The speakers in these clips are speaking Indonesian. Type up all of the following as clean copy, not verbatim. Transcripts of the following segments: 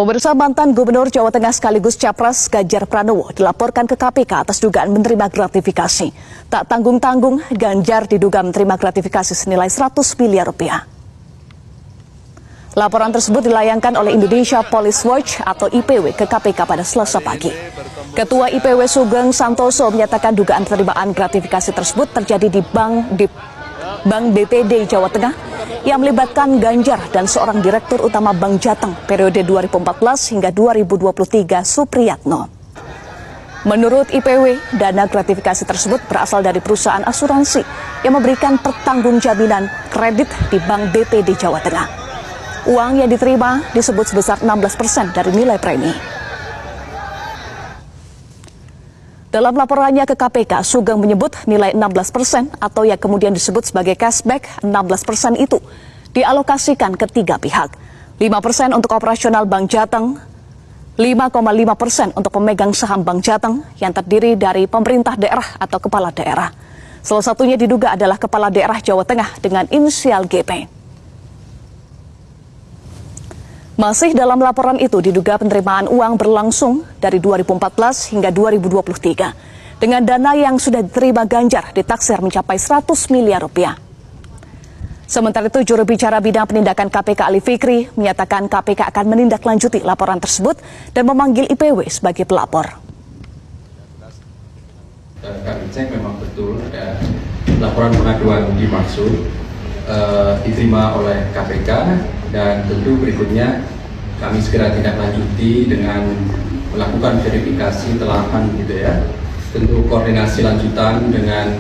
Pemirsa, mantan Gubernur Jawa Tengah sekaligus Capres Ganjar Pranowo dilaporkan ke KPK atas dugaan menerima gratifikasi. Tak tanggung-tanggung, Ganjar diduga menerima gratifikasi senilai 100 miliar rupiah. Laporan tersebut dilayangkan oleh Indonesia Police Watch atau IPW ke KPK pada Selasa pagi. Ketua IPW Sugeng Santoso menyatakan dugaan penerimaan gratifikasi tersebut terjadi di Bank BPD Jawa Tengah yang melibatkan Ganjar dan seorang direktur utama Bank Jateng periode 2014 hingga 2023 Supriyatno. Menurut IPW, dana gratifikasi tersebut berasal dari perusahaan asuransi yang memberikan pertanggungjaminan kredit di Bank BPD Jawa Tengah. Uang yang diterima disebut sebesar 16% dari nilai premi. Dalam laporannya ke KPK, Sugeng menyebut nilai 16% atau yang kemudian disebut sebagai cashback 16% itu dialokasikan ke tiga pihak. 5% untuk operasional Bank Jateng, 5,5% untuk pemegang saham Bank Jateng yang terdiri dari pemerintah daerah atau kepala daerah. Salah satunya diduga adalah kepala daerah Jawa Tengah dengan inisial GP. Masih dalam laporan itu diduga penerimaan uang berlangsung dari 2014 hingga 2023. Dengan dana yang sudah diterima Ganjar ditaksir mencapai 100 miliar rupiah. Sementara itu juru bicara bidang penindakan KPK Ali Fikri menyatakan KPK akan menindaklanjuti laporan tersebut dan memanggil IPW sebagai pelapor. Kami cek memang betul ada laporan pengaduan dimaksud diterima oleh KPK dan tentu berikutnya kami segera tindak lanjuti dengan melakukan verifikasi telahan gitu ya. Tentu koordinasi lanjutan dengan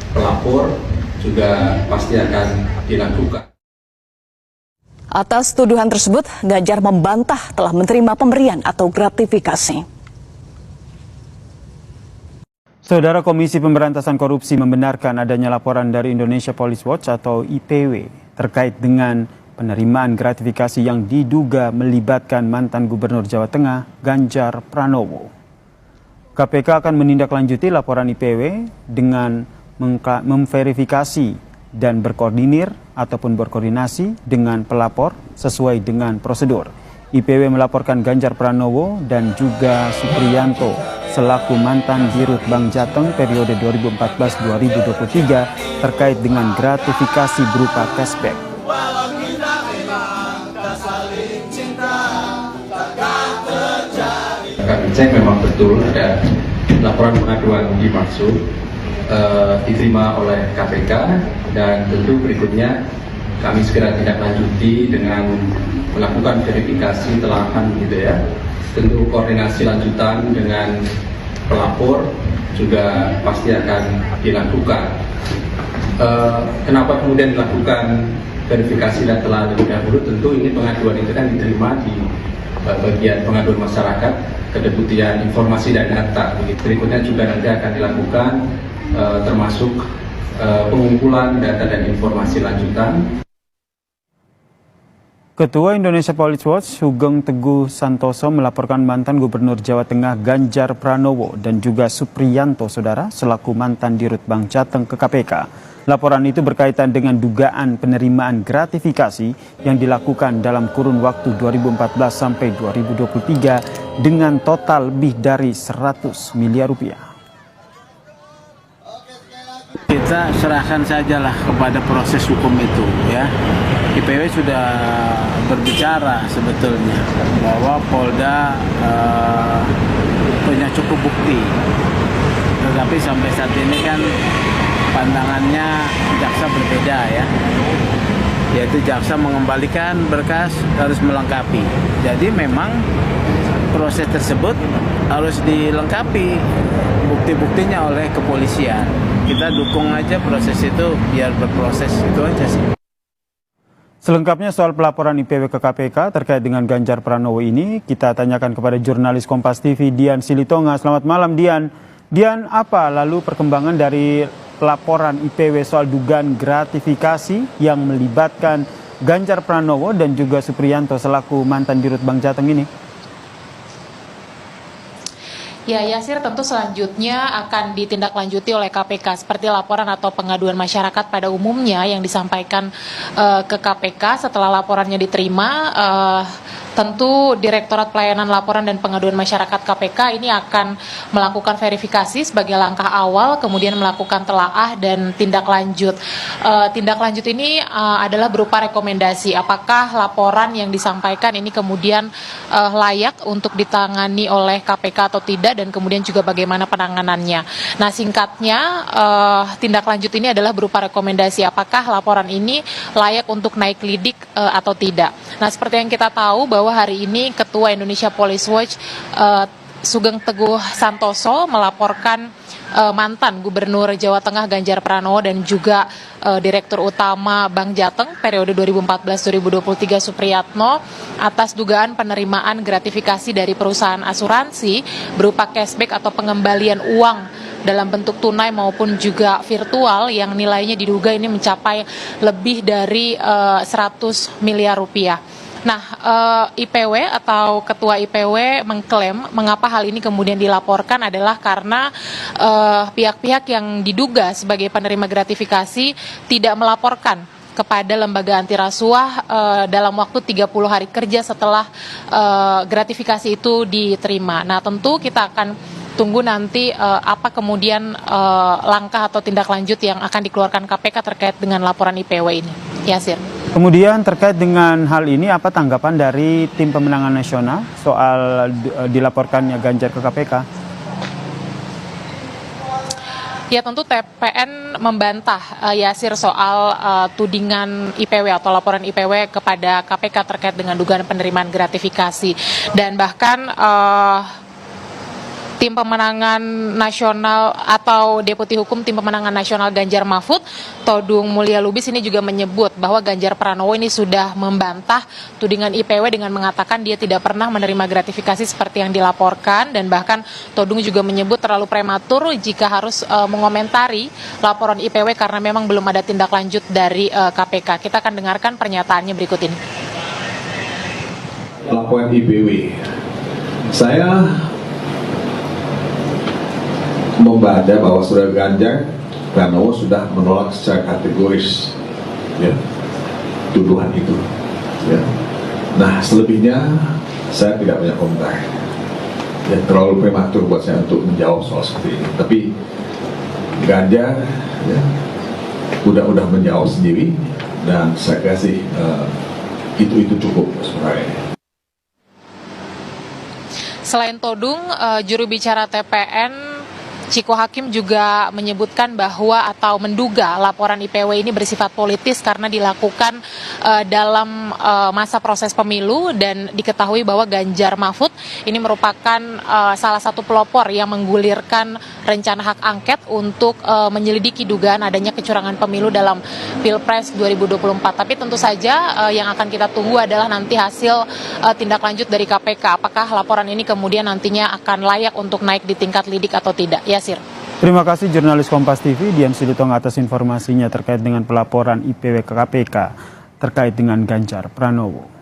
pelapor juga pasti akan dilakukan. Atas tuduhan tersebut, Ganjar membantah telah menerima pemberian atau gratifikasi. Saudara, Komisi Pemberantasan Korupsi membenarkan adanya laporan dari Indonesia Police Watch atau IPW terkait dengan penerimaan gratifikasi yang diduga melibatkan mantan Gubernur Jawa Tengah Ganjar Pranowo. KPK akan menindaklanjuti laporan IPW dengan memverifikasi dan berkoordinir ataupun berkoordinasi dengan pelapor sesuai dengan prosedur. IPW melaporkan Ganjar Pranowo dan juga Supriyanto selaku mantan Dirut Bank Jateng periode 2014-2023 terkait dengan gratifikasi berupa cashback. Kami cek memang betul ada laporan pengaduan dimaksud diterima oleh KPK dan tentu berikutnya kami segera tindak lanjuti dengan melakukan verifikasi telahan gitu ya. Tentu koordinasi lanjutan dengan pelapor juga pasti akan dilakukan. Kenapa kemudian dilakukan verifikasi dan telah lebih dahulu? Tentu ini pengaduan itu kan diterima di bagian pengaduan masyarakat, Kedeputian Informasi dan Data. Berikutnya juga nanti akan dilakukan termasuk pengumpulan data dan informasi lanjutan. Ketua Indonesia Police Watch Sugeng Teguh Santoso melaporkan mantan Gubernur Jawa Tengah Ganjar Pranowo dan juga Supriyanto saudara selaku mantan Dirut Bank Jateng ke KPK. Laporan itu berkaitan dengan dugaan penerimaan gratifikasi yang dilakukan dalam kurun waktu 2014 sampai 2023 dengan total lebih dari 100 miliar rupiah. Kita serahkan sajalah kepada proses hukum itu ya. IPW sudah berbicara sebetulnya bahwa Polda punya cukup bukti, tetapi sampai saat ini kan pandangannya jaksa berbeda ya, yaitu jaksa mengembalikan berkas harus melengkapi. Jadi memang proses tersebut harus dilengkapi bukti-buktinya oleh kepolisian. Kita dukung aja proses itu biar berproses, itu aja sih. Selengkapnya soal pelaporan IPW ke KPK terkait dengan Ganjar Pranowo ini, kita tanyakan kepada jurnalis Kompas TV Dian Silitonga. Selamat malam Dian. Dian, apa lalu perkembangan dari laporan IPW soal dugaan gratifikasi yang melibatkan Ganjar Pranowo dan juga Supriyanto selaku mantan Dirut Bank Jateng ini? Ya, Yasir, tentu selanjutnya akan ditindaklanjuti oleh KPK seperti laporan atau pengaduan masyarakat pada umumnya yang disampaikan ke KPK setelah laporannya diterima. tentu Direktorat Pelayanan Laporan dan Pengaduan Masyarakat KPK ini akan melakukan verifikasi sebagai langkah awal, kemudian melakukan telaah dan tindak lanjut. Tindak lanjut ini adalah berupa rekomendasi apakah laporan yang disampaikan ini kemudian layak untuk ditangani oleh KPK atau tidak, dan kemudian juga bagaimana penanganannya. Nah, singkatnya tindak lanjut ini adalah berupa rekomendasi apakah laporan ini layak untuk naik lidik atau tidak. Nah, seperti yang kita tahu bahwa hari ini Ketua Indonesia Police Watch Sugeng Teguh Santoso melaporkan mantan Gubernur Jawa Tengah Ganjar Pranowo dan juga Direktur Utama Bank Jateng periode 2014-2023 Supriyatno atas dugaan penerimaan gratifikasi dari perusahaan asuransi berupa cashback atau pengembalian uang dalam bentuk tunai maupun juga virtual yang nilainya diduga ini mencapai lebih dari 100 miliar rupiah. Nah, IPW atau Ketua IPW mengklaim mengapa hal ini kemudian dilaporkan adalah karena pihak-pihak yang diduga sebagai penerima gratifikasi tidak melaporkan kepada lembaga anti rasuah dalam waktu 30 hari kerja setelah gratifikasi itu diterima. Nah, tentu kita akan tunggu nanti apa kemudian langkah atau tindak lanjut yang akan dikeluarkan KPK terkait dengan laporan IPW ini. Yasir. Kemudian terkait dengan hal ini, apa tanggapan dari tim pemenangan nasional soal dilaporkannya Ganjar ke KPK? Ya, tentu TPN membantah Yasir soal tudingan IPW atau laporan IPW kepada KPK terkait dengan dugaan penerimaan gratifikasi, dan bahkan tim pemenangan nasional atau Deputi Hukum Tim Pemenangan Nasional Ganjar Mahfud, Todung Mulya Lubis ini juga menyebut bahwa Ganjar Pranowo ini sudah membantah tudingan IPW dengan mengatakan dia tidak pernah menerima gratifikasi seperti yang dilaporkan, dan bahkan Todung juga menyebut terlalu prematur jika harus mengomentari laporan IPW karena memang belum ada tindak lanjut dari KPK. Kita akan dengarkan pernyataannya berikut ini. Laporan IPW, saya membaca bahwa Saudara Ganjar Pranowo sudah menolak secara kategoris ya, tuduhan itu ya. Nah, selebihnya saya tidak punya komentar ya, terlalu prematur buat saya untuk menjawab soal seperti ini. Tapi Ganjar ya, udah menjawab sendiri, dan saya kasih itu cukup sebenarnya. Selain Todung, juru bicara TPN Ciko Hakim juga menyebutkan bahwa atau menduga laporan IPW ini bersifat politis karena dilakukan dalam masa proses pemilu, dan diketahui bahwa Ganjar Mahfud ini merupakan salah satu pelopor yang menggulirkan rencana hak angket untuk menyelidiki dugaan adanya kecurangan pemilu dalam Pilpres 2024. Tapi tentu saja yang akan kita tunggu adalah nanti hasil tindak lanjut dari KPK. Apakah laporan ini kemudian nantinya akan layak untuk naik di tingkat lidik atau tidak? Yasir. Terima kasih jurnalis Kompas TV Dian Sidutong atas informasinya terkait dengan pelaporan IPW ke KPK terkait dengan Ganjar Pranowo.